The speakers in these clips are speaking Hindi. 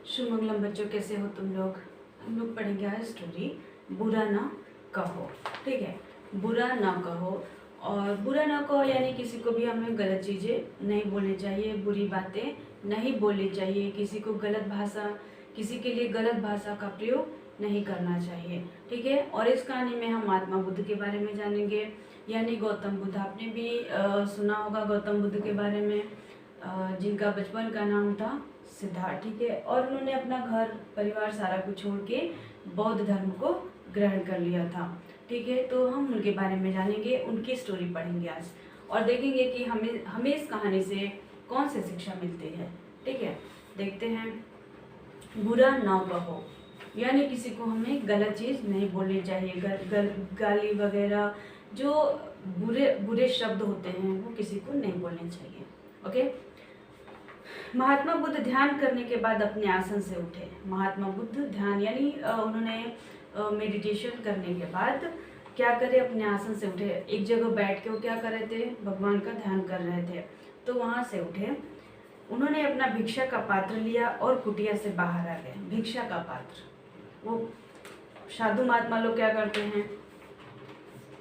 शुभमंगलम बच्चों, कैसे हो तुम लोग। हम लोग पढ़ेंगे आज स्टोरी बुरा ना कहो। ठीक है, बुरा ना कहो। और बुरा ना कहो यानी किसी को भी हमें गलत चीज़ें नहीं बोलनी चाहिए, बुरी बातें नहीं बोलनी चाहिए, किसी को गलत भाषा, किसी के लिए गलत भाषा का प्रयोग नहीं करना चाहिए। ठीक है, और इस कहानी में हम महात्मा बुद्ध के बारे में जानेंगे, यानी गौतम बुद्ध। आपने भी सुना होगा गौतम बुद्ध के बारे में, जिनका बचपन का नाम था सिद्धार्थ। ठीक है, और उन्होंने अपना घर परिवार सारा कुछ छोड़ के बौद्ध धर्म को ग्रहण कर लिया था। ठीक है, तो हम उनके बारे में जानेंगे, उनकी स्टोरी पढ़ेंगे आज और देखेंगे कि हमें इस कहानी से कौन सी शिक्षा मिलती है। ठीक है, देखते हैं। बुरा ना कहो यानी किसी को हमें गलत चीज़ नहीं बोलनी चाहिए। गाली वगैरह जो बुरे बुरे शब्द होते हैं वो किसी को नहीं बोलने चाहिए। ओके। महात्मा बुद्ध ध्यान करने के बाद अपने आसन से उठे। महात्मा बुद्ध ध्यान यानी उन्होंने मेडिटेशन करने के बाद क्या करे, अपने आसन से उठे। एक जगह बैठ के वो क्या कर रहे थे, भगवान का ध्यान कर रहे थे। तो वहाँ से उठे, उन्होंने अपना भिक्षा का पात्र लिया और कुटिया से बाहर आ गए। भिक्षा का पात्र, वो साधु महात्मा लोग क्या करते हैं,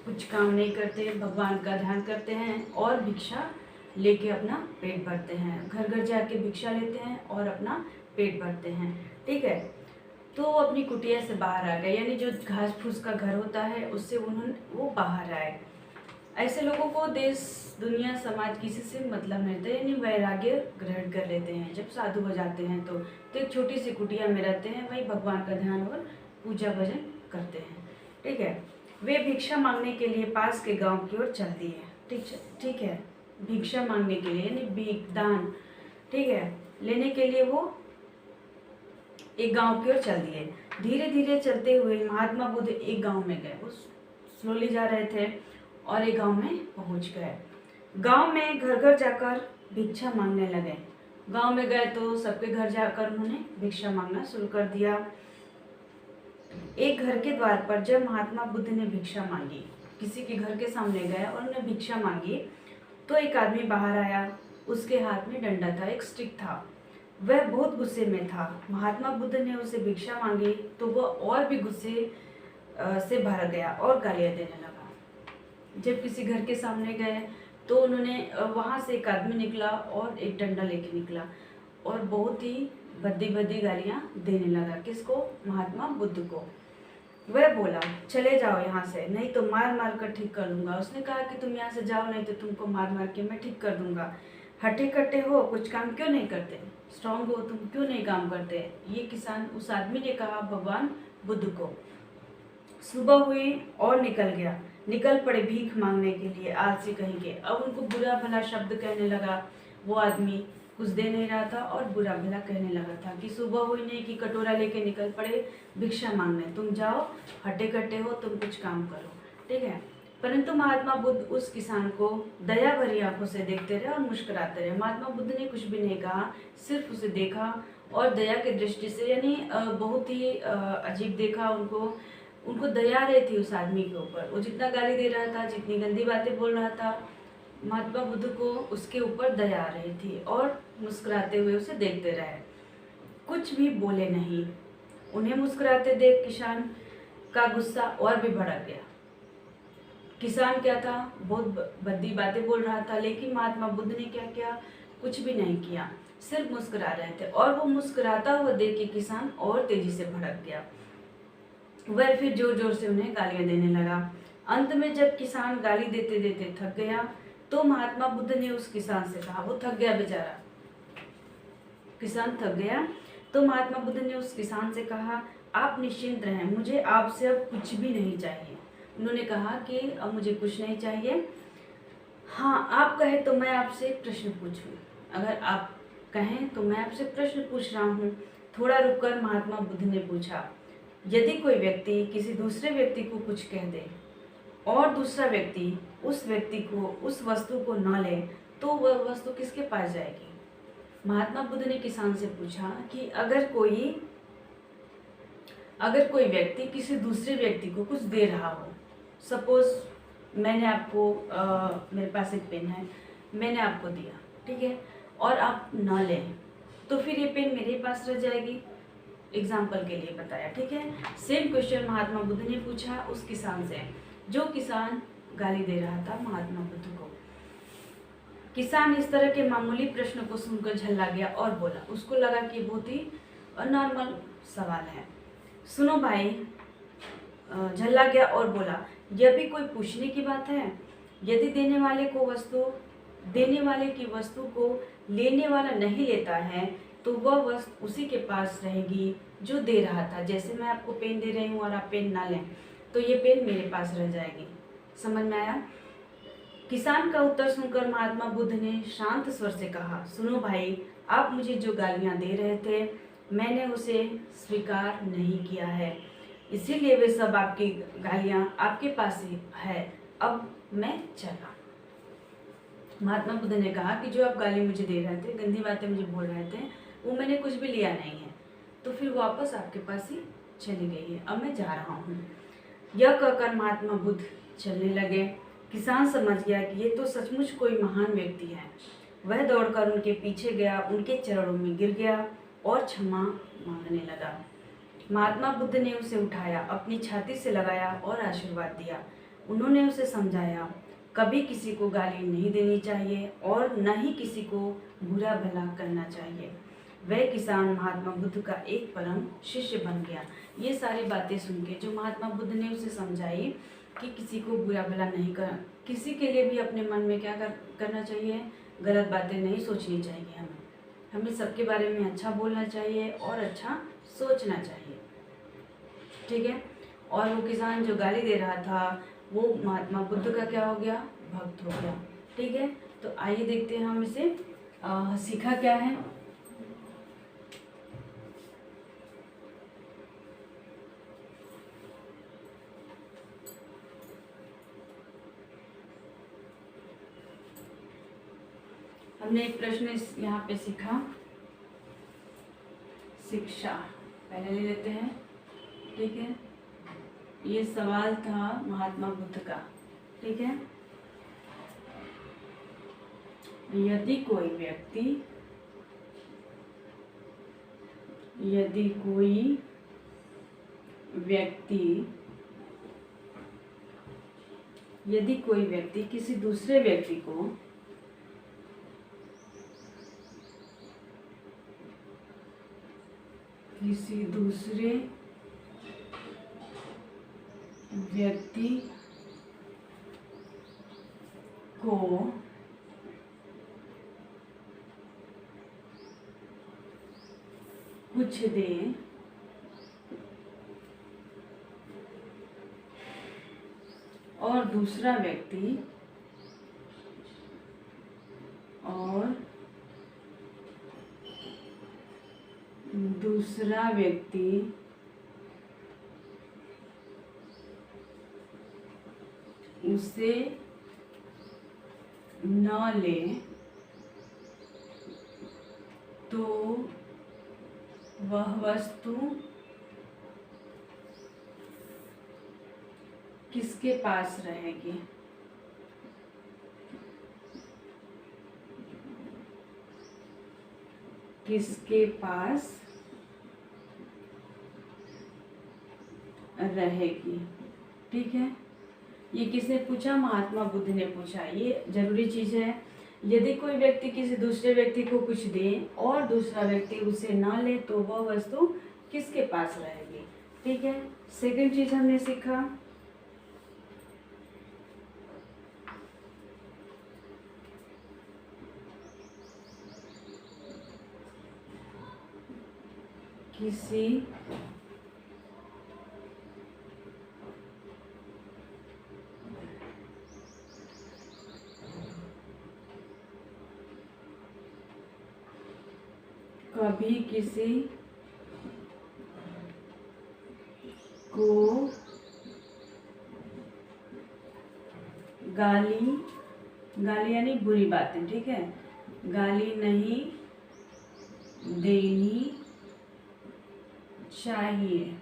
कुछ काम नहीं करते, भगवान का ध्यान करते हैं और भिक्षा लेके अपना पेट भरते हैं। घर घर जाके भिक्षा लेते हैं और अपना पेट भरते हैं। ठीक है, तो वो अपनी कुटिया से बाहर आ गए, यानी जो घास फूस का घर होता है उससे वो बाहर आए। ऐसे लोगों को देश दुनिया समाज किसी से मतलब नहीं रहता, यानी वैराग्य ग्रहण कर लेते हैं। जब साधु हो जाते हैं तो एक छोटी सी कुटिया में रहते हैं, वही भगवान का ध्यान और पूजा भजन करते हैं। ठीक है, वे भिक्षा मांगने के लिए पास के गांव की ओर चल दिए। ठीक है, भिक्षा मांगने के लिए यानी भीख दान, ठीक है, लेने के लिए वो एक गांव की ओर चल दिए। धीरे धीरे चलते हुए महात्मा बुद्ध एक गांव में गए। वो स्लोली जा रहे थे और एक गांव में पहुंच गए। गांव में घर घर जाकर भिक्षा मांगने लगे। गांव में गए तो सबके घर जाकर उन्होंने भिक्षा मांगना शुरू कर दिया। एक घर के द्वार पर जब महात्मा बुद्ध ने भिक्षा मांगी, किसी के घर के सामने गए और उन्होंने भिक्षा मांगी, तो एक आदमी बाहर आया। उसके हाथ में डंडा था, एक स्टिक था। वह बहुत गुस्से में था। महात्मा बुद्ध ने उसे भिक्षा मांगी तो वह और भी गुस्से से भर गया और गालियां देने लगा। जब किसी घर के सामने गए तो उन्होंने वहां से एक आदमी निकला और एक डंडा लेके निकला और बहुत ही भद्दी भद्दी गालियां देने लगा। किसको? महात्मा बुद्ध को। वह बोला, चले जाओ यहाँ से, नहीं तो मार मार कर ठीक कर दूंगा। उसने कहा कि तुम यहाँ से जाओ, नहीं तो तुमको मार मार के मैं ठीक कर दूंगा। हट्टे कट्टे हो, कुछ काम क्यों नहीं करते? स्ट्रांग हो, तुम क्यों नहीं काम करते? ये किसान उस आदमी ने कहा भगवान बुद्ध को। सुबह हुई और निकल पड़े भीख मांगने के लिए, आलसी कहीं के। अब उनको बुरा भला शब्द कहने लगा। वो आदमी कुछ दे नहीं रहा था और बुरा भला कहने लगा था कि सुबह हुई नहीं कि कटोरा लेके निकल पड़े भिक्षा मांगने, तुम जाओ, हट्टे कट्टे हो, तुम कुछ काम करो। ठीक है, परंतु महात्मा बुद्ध उस किसान को दया भरी आंखों से देखते रहे और मुस्कुराते रहे। महात्मा बुद्ध ने कुछ भी नहीं कहा, सिर्फ उसे देखा और दया की दृष्टि से, यानी बहुत ही अजीब देखा। उनको दया रही थी उस आदमी के ऊपर। वो जितना गाली दे रहा था, जितनी गंदी बातें बोल रहा था, महात्मा बुद्ध को उसके ऊपर दया आ रही थी और मुस्कुराते हुए उसे देखते रहे, कुछ भी बोले नहीं। उन्हें मुस्कुराते देख किसान का गुस्सा और भी भड़क गया। किसान क्या था, बहुत भद्दी बातें बोल रहा था, लेकिन महात्मा बुद्ध ने क्या किया? कुछ भी नहीं किया, सिर्फ मुस्कुरा रहे थे। और वो मुस्कुराता हुआ देख के किसान और तेजी से भड़क गया। वह फिर जोर जोर से उन्हें गालियां देने लगा। अंत में जब किसान गाली देते देते थक गया तो महात्मा बुद्ध ने उस किसान से कहा, वो थक गया बेचारा, किसान थक गया, तो महात्मा बुद्ध ने उस किसान से कहा, आप निश्चिंत रहें, मुझे आपसे अब कुछ भी नहीं चाहिए। उन्होंने कहा कि अब मुझे कुछ नहीं चाहिए। हाँ, आप कहें तो मैं आपसे एक प्रश्न पूछूं। अगर आप कहें तो मैं आपसे प्रश्न पूछ रहा हूँ। थोड़ा रुककर महात्मा बुद्ध ने पूछा, यदि कोई व्यक्ति किसी दूसरे व्यक्ति को कुछ कह दे और दूसरा व्यक्ति उस व्यक्ति को, उस वस्तु को न ले, तो वह वस्तु किसके पास जाएगी? महात्मा बुद्ध ने किसान से पूछा कि अगर कोई व्यक्ति किसी दूसरे व्यक्ति को कुछ दे रहा हो, सपोज मैंने आपको मेरे पास एक पेन है, मैंने आपको दिया, ठीक है, और आप न लें, तो फिर ये पेन मेरे पास रह जाएगी। एग्जाम्पल के लिए बताया, ठीक है। सेम क्वेश्चन महात्मा बुद्ध ने पूछा उस किसान से, जो किसान गाली दे रहा था महात्मा बुद्ध को। किसान इस तरह के मामूली प्रश्न को सुनकर झल्ला गया और बोला, उसको लगा कि बहुत ही नॉर्मल सवाल है। सुनो भाई, झल्ला गया और बोला, यह भी कोई पूछने की बात है? यदि देने वाले की वस्तु को लेने वाला नहीं लेता है तो वह वस्तु उसी के पास रहेगी जो दे रहा था। जैसे मैं आपको पेन दे रही हूँ और आप पेन ना लें तो ये पेन मेरे पास रह जाएगी। समझ में आया? किसान का उत्तर सुनकर महात्मा बुद्ध ने शांत स्वर से कहा, सुनो भाई, आप मुझे जो गालियाँ दे रहे थे मैंने उसे स्वीकार नहीं किया है, इसीलिए वे सब आपकी गालियाँ आपके पास ही है। अब मैं चला। महात्मा बुद्ध ने कहा कि जो आप गाली मुझे दे रहे थे, गंदी बातें मुझे बोल रहे थे, वो मैंने कुछ भी लिया नहीं है, तो फिर वापस आपके पास ही चली गई है। अब मैं जा रहा हूँ। यह कहकर महात्मा बुद्ध चलने लगे। किसान समझ गया कि ये तो सचमुच कोई महान व्यक्ति है। वह दौड़कर उनके पीछे गया, उनके चरणों में गिर गया और क्षमा मांगने लगा। महात्मा बुद्ध ने उसे उठाया, अपनी छाती से लगाया और आशीर्वाद दिया। उन्होंने उसे समझाया, कभी किसी को गाली नहीं देनी चाहिए और न ही किसी को बुरा भला करना चाहिए। वह किसान महात्मा बुद्ध का एक परम शिष्य बन गया। ये सारी बातें सुन के जो महात्मा बुद्ध ने उसे समझाई कि किसी को बुरा भला नहीं कर, किसी के लिए भी अपने मन में क्या करना चाहिए, गलत बातें नहीं सोचनी चाहिए। हमें सबके बारे में अच्छा बोलना चाहिए और अच्छा सोचना चाहिए, ठीक है। और वो किसान जो गाली दे रहा था वो महात्मा बुद्ध का क्या हो गया, भक्त हो गया, ठीक है। तो आइए देखते हैं हम इसे सीखा क्या है। हमने एक प्रश्न यहाँ पे सीखा, शिक्षा पहले ले लेते हैं, ठीक है। ये सवाल था महात्मा बुद्ध का, ठीक है। यदि कोई व्यक्ति किसी दूसरे व्यक्ति को कुछ दे और दूसरा व्यक्ति उसे न ले तो वह वस्तु किसके पास रहेगी? किसके पास रहेगी, ठीक है। ये किसने पूछा? महात्मा बुद्ध ने पूछा। ये जरूरी चीज है। यदि कोई व्यक्ति किसी दूसरे व्यक्ति को कुछ दे और दूसरा व्यक्ति उसे ना ले तो वह वस्तु किसके पास रहेगी, ठीक है। सेकंड चीज हमने सीखा, किसी कभी किसी को गाली यानी बुरी बातें, ठीक है, गाली नहीं देनी चाहिए,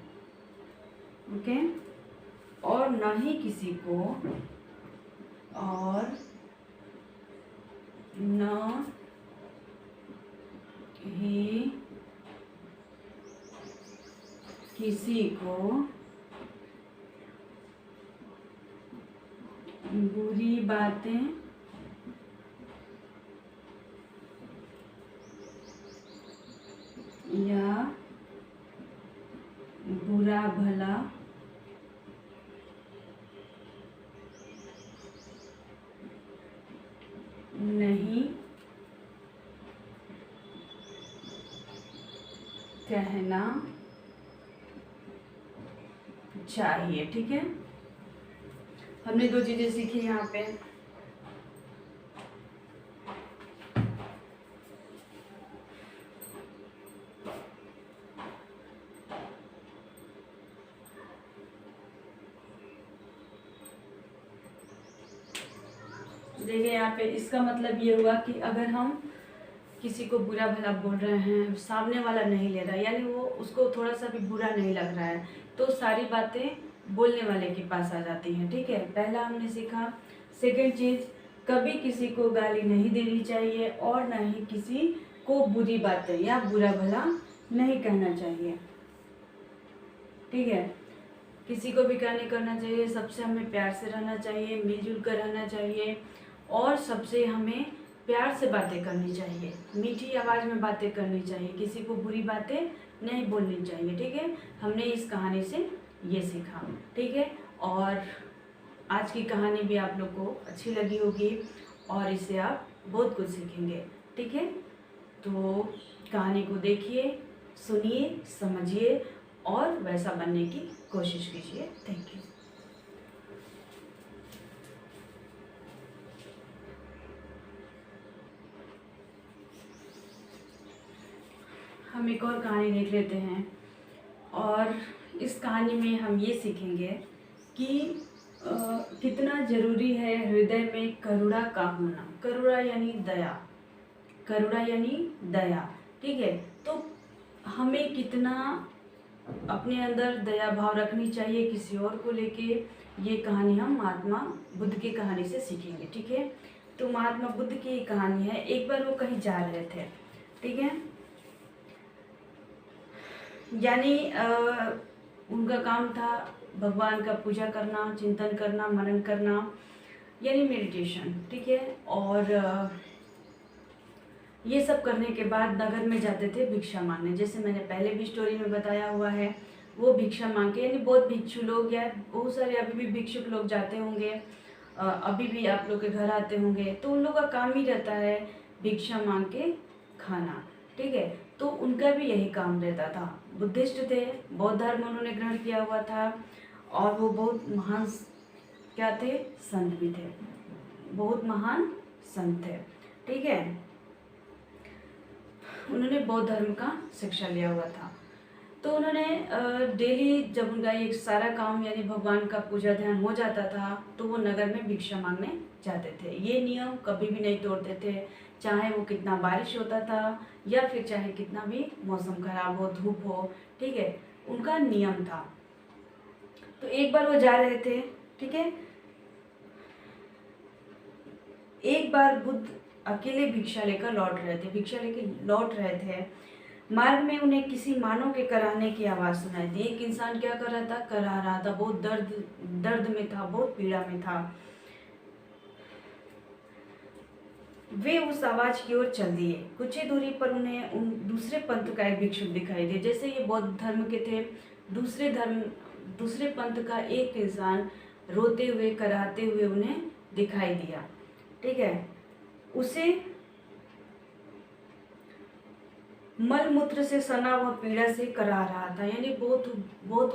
ओके। और न ही किसी को किसी को बुरी बातें या बुरा भला नहीं कहना चाहिए। ठीक है, हमने दो चीजें सीखी यहाँ पे। देखिए यहाँ पे इसका मतलब ये हुआ कि अगर हम किसी को बुरा भला बोल रहे हैं, सामने वाला नहीं ले रहा, यानी वो उसको थोड़ा सा भी बुरा नहीं लग रहा है, तो सारी बातें बोलने वाले के पास आ जाती हैं। ठीक है, पहला हमने सीखा। सेकंड चीज़, कभी किसी को गाली नहीं देनी चाहिए और ना ही किसी को बुरी बातें या बुरा भला नहीं कहना चाहिए। ठीक है, किसी को भी क्या नहीं करना चाहिए, सबसे हमें प्यार से रहना चाहिए, मिलजुल कर रहना चाहिए और सबसे हमें प्यार से बातें करनी चाहिए, मीठी आवाज़ में बातें करनी चाहिए, किसी को बुरी बातें नहीं बोलनी चाहिए। ठीक है, हमने इस कहानी से ये सीखा। ठीक है, और आज की कहानी भी आप लोग को अच्छी लगी होगी और इससे आप बहुत कुछ सीखेंगे। ठीक है, तो कहानी को देखिए, सुनिए, समझिए और वैसा बनने की कोशिश कीजिए। Thank you. हम एक और कहानी देख लेते हैं और इस कहानी में हम ये सीखेंगे कि कितना ज़रूरी है हृदय में करुणा का होना। करुणा यानी दया, करुणा यानी दया। ठीक है, तो हमें कितना अपने अंदर दया भाव रखनी चाहिए किसी और को लेके, ये कहानी हम महात्मा बुद्ध की कहानी से सीखेंगे। ठीक है, तो महात्मा बुद्ध की कहानी है। एक बार वो कहीं जा रहे थे। ठीक है, यानी उनका काम था भगवान का पूजा करना, चिंतन करना, मनन करना, यानी मेडिटेशन। ठीक है, और ये सब करने के बाद नगर में जाते थे भिक्षा मांगने। जैसे मैंने पहले भी स्टोरी में बताया हुआ है, वो भिक्षा मांग के, यानी बहुत भिक्षु लोग या बहुत सारे अभी भी भिक्षुक लोग जाते होंगे, अभी भी आप लोग के घर आते होंगे, तो उन लोग का काम ही रहता है भिक्षा मांग के खाना। ठीक है, तो उनका भी यही काम रहता था। बुद्धिस्ट थे, बौद्ध धर्म उन्होंने ग्रहण किया हुआ था और वो बहुत महान क्या थे, संत भी थे, बहुत महान संत थे। ठीक है, उन्होंने बौद्ध धर्म का शिक्षा लिया हुआ था। तो उन्होंने डेली जब उनका ये सारा काम यानी भगवान का पूजा ध्यान हो जाता था तो वो नगर में भिक्षा मांगने जाते थे। ये नियम कभी भी नहीं तोड़ते थे, चाहे वो कितना बारिश होता था या फिर चाहे कितना भी मौसम खराब हो, धूप हो। ठीक है, उनका नियम था। तो एक बार वो जा रहे थे। ठीक है, एक बार बुद्ध अकेले भिक्षा लेकर लौट रहे थे। मार्ग में उन्हें किसी मानव के कराहने की आवाज़ सुनाई दी। एक इंसान क्या कर रहा था, करा रहा था, बहुत दर्द में था, बहुत पीड़ा में था। वे उस आवाज़ की ओर चल दिए। कुछ ही दूरी पर उन्हें उन दूसरे पंथ का एक भिक्षुक दिखाई दिया। जैसे ये बौद्ध धर्म के थे, दूसरे पंथ का एक इंसान रोते हुए, कराहते हुए उन्हें दिखाई दिया। ठीक है, उसे मल मूत्र से सना हुआ पीड़ा से करा रहा था, यानी बहुत वो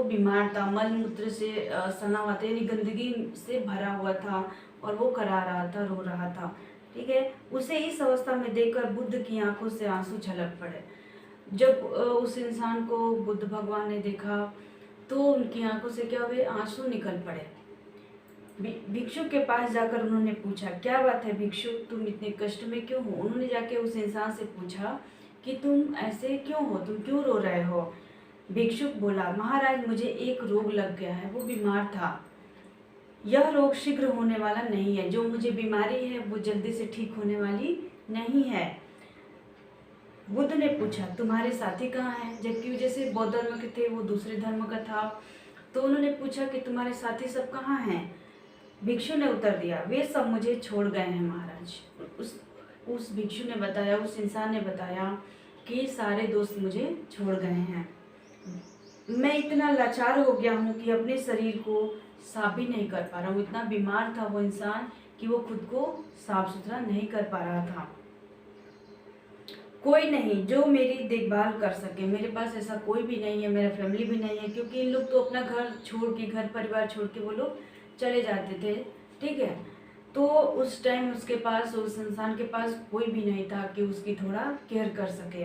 बीमार था, मल मूत्र से सना हुआ था, यानी गंदगी से भरा हुआ था और वो करा रहा था, रो रहा था। ठीक है, उसे इस अवस्था में देखकर बुद्ध की आंखों से आंसू छलक पड़े। जब उस इंसान को बुद्ध भगवान ने देखा तो उनकी आंखों से क्या हुए, आंसू निकल पड़े। भिक्षुक के पास जाकर उन्होंने पूछा, क्या बात है भिक्षुक, तुम इतने कष्ट में क्यों हो? उन्होंने जाके उस इंसान से पूछा कि तुम ऐसे क्यों हो, तुम क्यों रो रहे हो? भिक्षुक बोला, महाराज मुझे एक रोग लग गया है, वो बीमार था। यह रोग शीघ्र होने वाला नहीं है, जो मुझे बीमारी है वो जल्दी से ठीक होने वाली नहीं है। बुद्ध ने पूछा तुम्हारे साथी कहाँ हैं, जबकि जैसे बौद्ध धर्म के थे वो दूसरे धर्म का था, तो उन्होंने पूछा कि तुम्हारे साथी सब कहाँ हैं। भिक्षु ने उत्तर दिया वे सब मुझे छोड़ गए हैं महाराज। उस भिक्षु ने बताया, उस इंसान ने बताया कि सारे दोस्त मुझे छोड़ गए हैं। मैं इतना लाचार हो गया हूँ कि अपने शरीर को साफ भी नहीं कर पा रहा हूँ। इतना बीमार था वो इंसान कि वो खुद को साफ सुथरा नहीं कर पा रहा था। कोई नहीं जो मेरी देखभाल कर सके, मेरे पास ऐसा कोई भी नहीं है, मेरा फैमिली भी नहीं है, क्योंकि इन लोग तो अपना घर छोड़ के, घर परिवार छोड़ के वो लोग चले जाते थे। ठीक है, तो उस टाइम उसके पास, उस इंसान के पास कोई भी नहीं था कि उसकी थोड़ा केयर कर सके।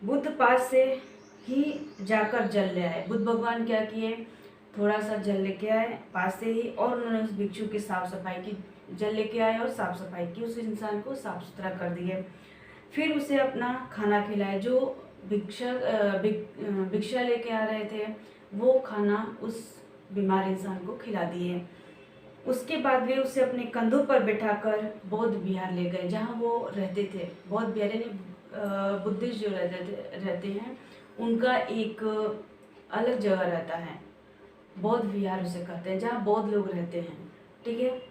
बुद्ध पास से ही जाकर जल ले आए। बुद्ध भगवान क्या किए, थोड़ा सा जल लेके आए पास से ही, और उन्होंने उस भिक्षु की साफ सफाई की। जल लेके आए और साफ सफाई की, उस इंसान को साफ सुथरा कर दिए। फिर उसे अपना खाना खिलाए। जो भिक्षा लेके आ रहे थे वो खाना उस बीमार इंसान को खिला दिए। उसके बाद वे उसे अपने कंधों पर बैठाकर बौद्ध विहार ले गए, जहाँ वो रहते थे। बौद्ध विहार यानी बुद्धिस्ट जो रहते हैं उनका एक अलग जगह रहता है, बौद्ध विहार उसे कहते हैं, जहाँ बौद्ध लोग रहते हैं। ठीक है,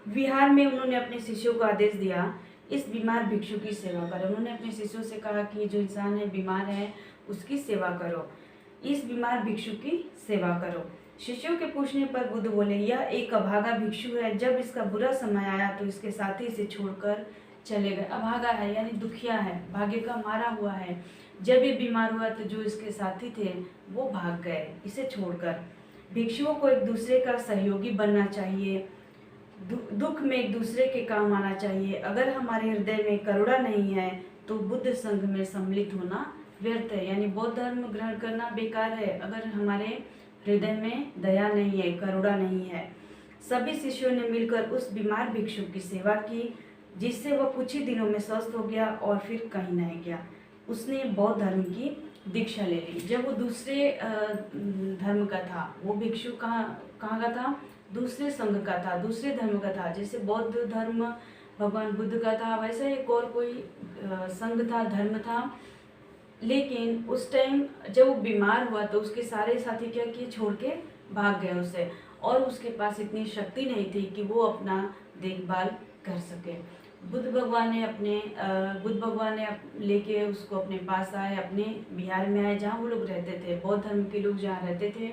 विहार में उन्होंने अपने शिष्यों को आदेश दिया इस बीमार भिक्षु की सेवा करो। उन्होंने अपने शिष्यों से कहा कि जो इंसान है, बीमार है, उसकी सेवा करो, इस बीमार भिक्षु की सेवा करो। शिष्यों के पूछने पर बुद्ध बोले यह एक अभागा भिक्षु है, जब इसका बुरा समय आया तो इसके साथी इसे छोड़कर चले गए। अभागा है यानी दुखिया है, भाग्य का मारा हुआ है। जब ये बीमार हुआ तो जो इसके साथी थे वो भाग गए इसे छोड़कर। भिक्षुओं को एक दूसरे का सहयोगी बनना चाहिए, दुख में एक दूसरे के काम आना चाहिए। अगर हमारे हृदय में करुणा नहीं है तो बुद्ध संघ में सम्मिलित होना व्यर्थ है, यानी बौद्ध धर्म ग्रहण करना बेकार है अगर हमारे हृदय में दया नहीं है, करुणा नहीं है। सभी शिष्यों ने मिलकर उस बीमार भिक्षु की सेवा की, जिससे वह कुछ ही दिनों में स्वस्थ हो गया और फिर कहीं नहीं गया। उसने बौद्ध धर्म की दीक्षा ले ली। जब वो दूसरे धर्म का था, वो भिक्षु कहाँ का था, दूसरे संघ का था, दूसरे धर्म का था। जैसे बौद्ध धर्म भगवान बुद्ध का था, वैसे एक और कोई संघ था, धर्म था। लेकिन उस टाइम जब वो बीमार हुआ तो उसके सारे साथी क्या किए, छोड़ के भाग गए उसे, और उसके पास इतनी शक्ति नहीं थी कि वो अपना देखभाल कर सके। बुद्ध भगवान ने लेके उसको अपने पास आए, अपने बिहार में आए जहाँ वो लोग रहते थे, बौद्ध धर्म के लोग जहाँ रहते थे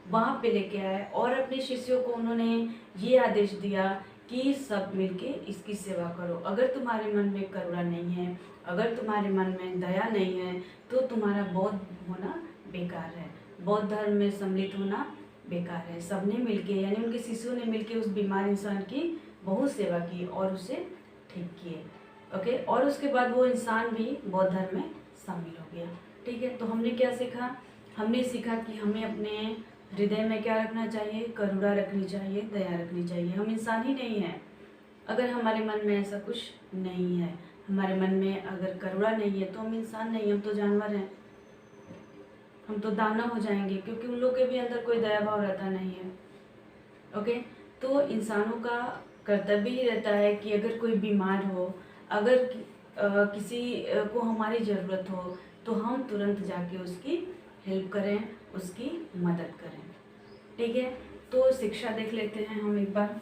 वहाँ पे लेके आए, और अपने शिष्यों को उन्होंने ये आदेश दिया कि सब मिलके इसकी सेवा करो। अगर तुम्हारे मन में करुणा नहीं है, अगर तुम्हारे मन में दया नहीं है तो तुम्हारा बौद्ध होना बेकार है, बौद्ध धर्म में सम्मिलित होना बेकार है। सबने मिलके यानी उनके शिष्यों ने मिलके उस बीमार इंसान की बहुत सेवा की और उसे ठीक किए। ओके, और उसके बाद वो इंसान भी बौद्ध धर्म में शामिल हो गया। ठीक है, तो हमने क्या सीखा, हमने सीखा कि हमें अपने हृदय में क्या रखना चाहिए, करुणा रखनी चाहिए, दया रखनी चाहिए। हम इंसान ही नहीं हैं अगर हमारे मन में ऐसा कुछ नहीं है, हमारे मन में अगर करुणा नहीं है तो हम इंसान नहीं, हम तो जानवर हैं, हम तो दानव हो जाएंगे, क्योंकि उन लोग के भी अंदर कोई दया भाव रहता नहीं है। ओके, तो इंसानों का कर्तव्य ही रहता है कि अगर कोई बीमार हो, अगर किसी को हमारी ज़रूरत हो तो हम तुरंत जाके उसकी हेल्प करें, उसकी मदद करें। ठीक है, तो शिक्षा देख लेते हैं हम एक बार।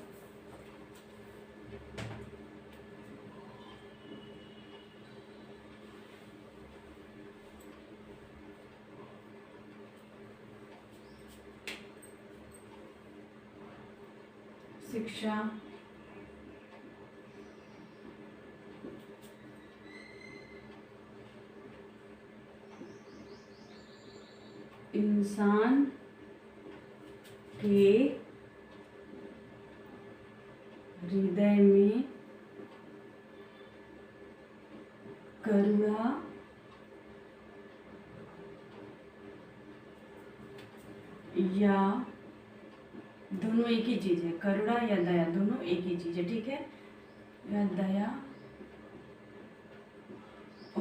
शिक्षा इंसान के हृदय में करुणा या दोनों एक ही चीज़ है, करुणा या दया दोनों एक ही चीज़ है। ठीक है, या दया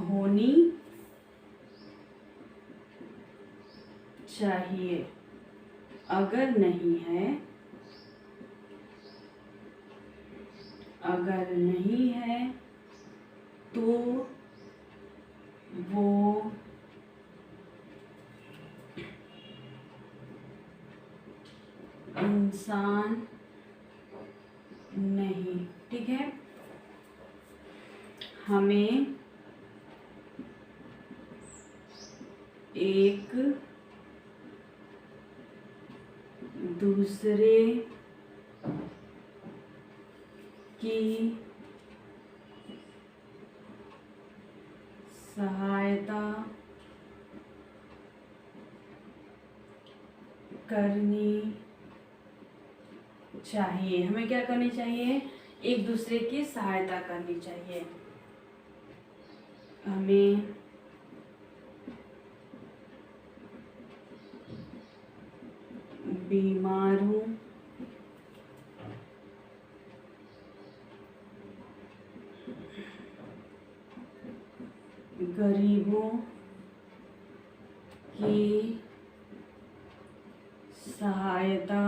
होनी चाहिए, अगर नहीं है अगर नहीं है तो वो इंसान नहीं। ठीक है, हमें एक दूसरे की सहायता करनी चाहिए। हमें क्या करनी चाहिए? एक दूसरे की सहायता करनी चाहिए। हमें बीमारों गरीबों की सहायता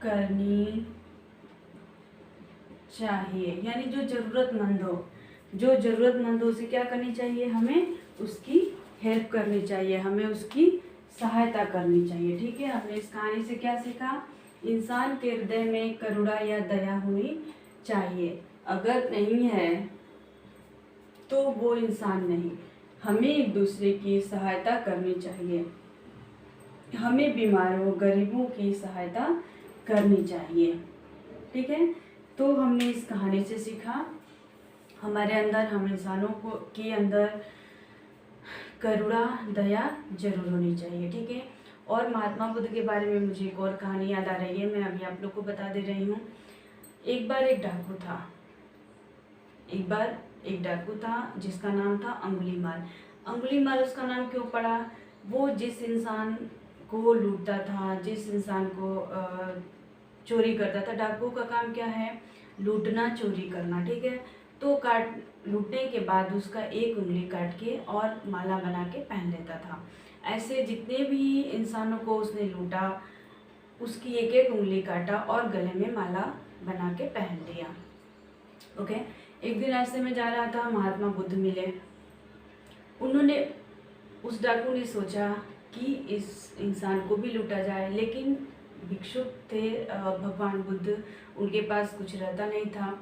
करनी चाहिए। यानी जो ज़रूरतमंद हो उसे क्या करनी चाहिए? हमें उसकी हेल्प करनी चाहिए, हमें उसकी सहायता करनी चाहिए। ठीक है, हमने इस कहानी से क्या सीखा? इंसान के हृदय में करुणा या दया होनी चाहिए। अगर नहीं है तो वो इंसान नहीं। हमें एक दूसरे की सहायता करनी चाहिए, हमें बीमारों गरीबों की सहायता करनी चाहिए। ठीक है, तो हमने इस कहानी से सीखा हमारे अंदर, हम इंसानों को के अंदर करुणा दया जरूर होनी चाहिए। ठीक है, और महात्मा बुद्ध के बारे में मुझे एक और कहानी याद आ रही है, मैं अभी आप लोग को बता दे रही हूँ। एक बार एक डाकू था जिसका नाम था अंगुलीमाल उसका नाम क्यों पड़ा? वो जिस इंसान को लूटता था, जिस इंसान को चोरी करता था। डाकुओं का काम क्या है? लूटना, चोरी करना। ठीक है, तो लूटने के बाद उसका एक उंगली काट के और माला बना के पहन लेता था। ऐसे जितने भी इंसानों को उसने लूटा उसकी एक एक उंगली काटा और गले में माला बना के पहन लिया। ओके, एक दिन रास्ते में जा रहा था, महात्मा बुद्ध मिले। उस डाकू ने सोचा कि इस इंसान को भी लूटा जाए, लेकिन भिक्षुक थे भगवान बुद्ध, उनके पास कुछ रहता नहीं था।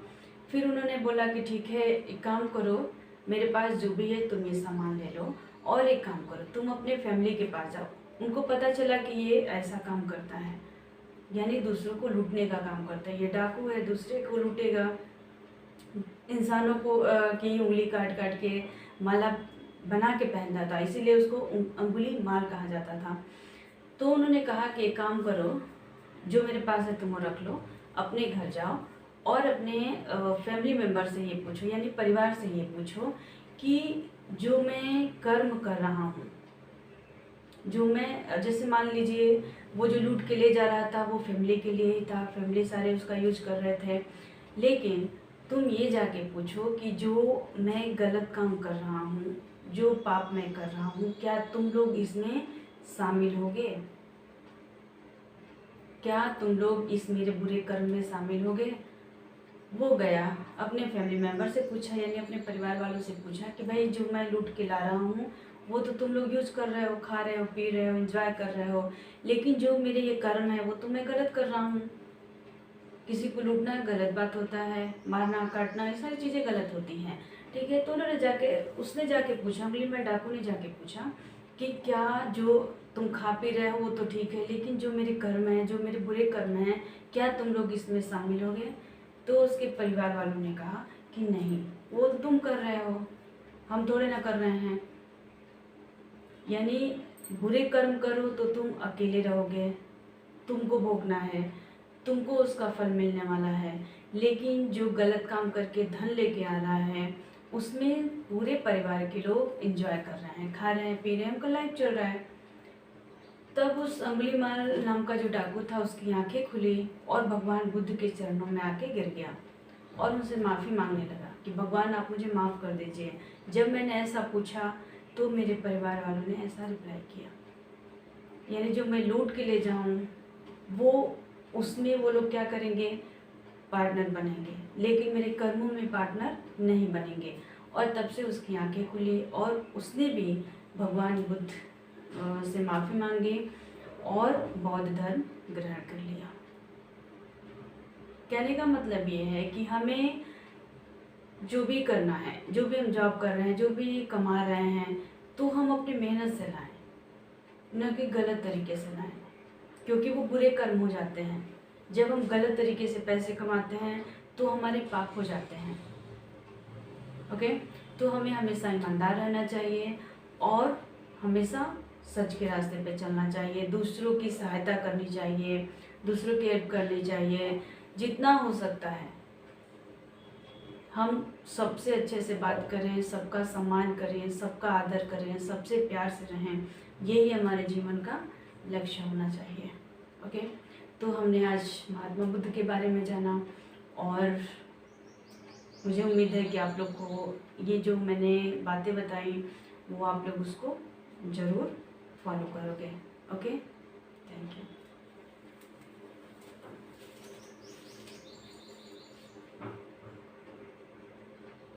फिर उन्होंने बोला कि ठीक है, एक काम करो, मेरे पास जो भी है तुम ये सामान ले लो, और एक काम करो, तुम अपने फैमिली के पास जाओ। उनको पता चला कि ये ऐसा काम करता है, यानी दूसरों को लूटने का काम करता है। ये डाकू है, दूसरे को लूटेगा, इंसानों को की उंगली काट काट के माला बना के पहनता था, इसीलिए उसको अंगुली माल कहा जाता था। तो उन्होंने कहा कि एक काम करो, जो मेरे पास है तुम रख लो, अपने घर जाओ और अपने फैमिली मेम्बर से ये पूछो, यानी परिवार से ये पूछो कि जो मैं कर्म कर रहा हूँ, जो मैं, जैसे मान लीजिए वो जो लूट के ले जा रहा था वो फैमिली के लिए ही था, फैमिली सारे उसका यूज कर रहे थे, लेकिन तुम ये जाके पूछो कि जो मैं गलत काम कर रहा हूँ, जो पाप मैं कर रहा हूँ, क्या तुम लोग इसमें शामिल होगे? क्या तुम लोग इस मेरे बुरे कर्म में शामिल होगे? वो गया अपने फैमिली मेम्बर से पूछा, यानी अपने परिवार वालों से पूछा कि भाई जो मैं लूट के ला रहा हूँ वो तो तुम लोग यूज कर रहे हो, खा रहे हो, पी रहे हो, एंजॉय कर रहे हो, लेकिन जो मेरे ये कर्म है वो तो मैं गलत कर रहा हूँ। किसी को लूटना गलत बात होता है, मारना काटना ये सारी चीज़ें गलत होती हैं। ठीक है, तो उसने जाके पूछा, अंगुली में डाकू ने जाके पूछा कि क्या जो तुम खा पी रहे हो वो तो ठीक है, लेकिन जो मेरे कर्म है, जो मेरे बुरे कर्म हैं, क्या तुम लोग इसमें शामिल होगे? तो उसके परिवार वालों ने कहा कि नहीं, वो तो तुम कर रहे हो, हम थोड़े ना कर रहे हैं। यानी बुरे कर्म करो तो तुम अकेले रहोगे, तुमको भोगना है, तुमको उसका फल मिलने वाला है, लेकिन जो गलत काम करके धन लेके आ रहा है उसमें पूरे परिवार के लोग एंजॉय कर रहे हैं, खा रहे हैं, पी रहे हैं, उनका लाइफ चल रहा है। तब उस अंगुलीमाल नाम का जो डाकू था उसकी आंखें खुली और भगवान बुद्ध के चरणों में आके गिर गया और उनसे माफ़ी मांगने लगा कि भगवान आप मुझे माफ़ कर दीजिए, जब मैंने ऐसा पूछा तो मेरे परिवार वालों ने ऐसा रिप्लाई किया, यानी जो मैं लूट के ले जाऊं वो उसमें वो लोग क्या करेंगे, पार्टनर बनेंगे, लेकिन मेरे कर्मों में पार्टनर नहीं बनेंगे। और तब से उसकी आंखें खुली और उसने भी भगवान बुद्ध से माफ़ी मांगी और बौद्ध धर्म ग्रहण कर लिया। कहने का मतलब ये है कि हमें जो भी करना है, जो भी हम जॉब कर रहे हैं, जो भी कमा रहे हैं, तो हम अपनी मेहनत से लाएं, न कि गलत तरीके से लाएं, क्योंकि वो बुरे कर्म हो जाते हैं। जब हम गलत तरीके से पैसे कमाते हैं तो हमारे पाप हो जाते हैं। ओके, तो हमें हमेशा ईमानदार रहना चाहिए और हमेशा सच के रास्ते पे चलना चाहिए, दूसरों की सहायता करनी चाहिए, दूसरों की हेल्प करनी चाहिए, जितना हो सकता है। हम सबसे अच्छे से बात करें, सबका सम्मान करें, सबका आदर करें, सबसे प्यार से रहें, यही हमारे जीवन का लक्ष्य होना चाहिए। ओके, तो हमने आज महात्मा बुद्ध के बारे में जाना और मुझे उम्मीद है कि आप लोग को ये जो मैंने बातें बताई वो आप लोग उसको ज़रूर फॉलो करोगे। Okay, thank you.